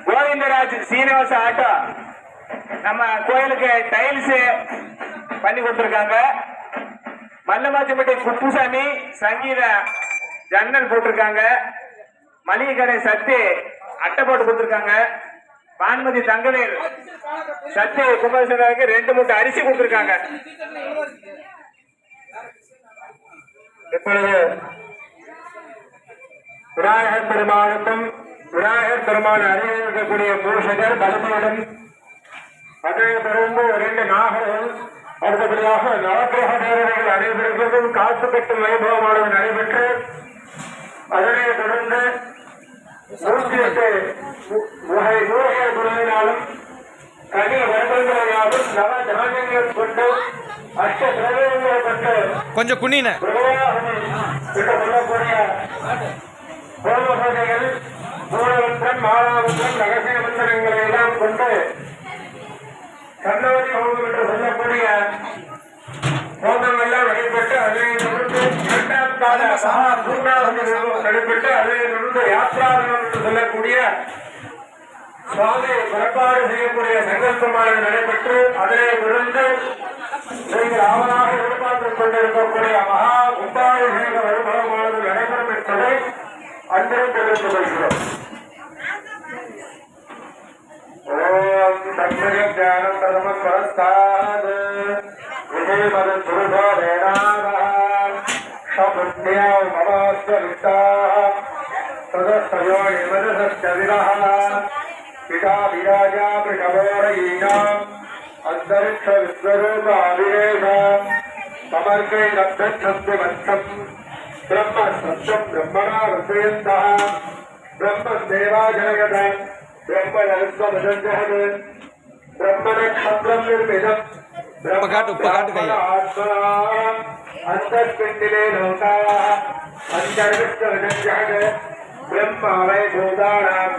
Govindaraj Srinivasa auto நம்ம கோயிலுக்கு tiles பண்ணி கொடுத்துருக்காங்க. மல்லமாச்சிப்பட்டி குப்புசாமி சங்கீத ஜன்னல் போட்டிருக்காங்க. மளிகை கடை சத்து அட்டை போட்டு கொடுத்துருக்காங்க. பான்மதி தங்கவேல் சத்து குமாரசாமிக்கு 2 மூட்டை அரிசி கொடுத்துருக்காங்க. இப்பொழுது விநாயகர் பெருமானுக்கும் விநாயகர் பெருமான் அருகில் இருக்கக்கூடிய மூஷகர் பலமுடன் அதை தொடர்ந்து 2 நாகர்கள் அடுத்தபடியாக நவக்கிரக தேவதைகள் அனைவருக்கும் காசு கட்டும் வைபவமானது நடைபெற்று அதனை தொடர்ந்து 108 மூலிகை குழுவினாலும் கனி வருடங்களாலும் நவ தானியங்கள் கொண்டு அஷ்ட திரவியங்களை கொண்டு கொஞ்சம் குனின சொல்லக்கூடிய கோமசதைகள் மூலவற்றம் மாலாவற்றம் ரகசிய மந்திரங்களை எல்லாம் கொண்டு கண்ணவதி ஹோமம் என்று சொல்லக்கூடிய ஹோமம் எல்லாம் நடைபெற்று அதனை தொடர்ந்து 2ஆம் கால பூர்ணாவதி ஹோமம் நடைபெற்று அதனை தொடர்ந்து யாத்ராதனம் என்று சொல்லக்கூடிய சுவாமி புறப்பாடு செய்யக்கூடிய சங்கல்பமானது நடைபெற்று அதனை தொடர்ந்து நீங்கள் ஆவலாக எதிர்பார்த்துக் கொண்டிருக்கக்கூடிய மகா கும்பாபிஷேக வைபவமானது நடைபெறும் என்பதை அன்புடன் தெரிவித்துக் கொள்கிறோம். ஓம் தன்மய ஞானம் பிரதம ஸ்வரஸ்தாத் விஜயமது புருஷோ வேதாவः சபுண்ணிய மமாஸ்ய வித்தாः சதஸ்தயோ நிமதசஸ்ய விரஹः பிதா விராஜா பிரணவோரயீனாம் அந்தரிக்ஷ விஸ்வரூப அபிவேஷம் சமர்க்கை ரப்தச்சந்தி வந்தம் பிரம்ம சத்யம் பிரம்மணா வசயந்தः பிரம்ம தேவா ஜனகத பிரம்ம நவிஸ்வமஜஞ்சஹத் பிரம்ம நக்ஷத்ரம் நிர்மிதம் பிரம்ம அந்தஸ்பிண்டிலே லோகாः அந்தர்விஸ்வமஜஞ்சஹத் பிரம்ம வை பூதானாம்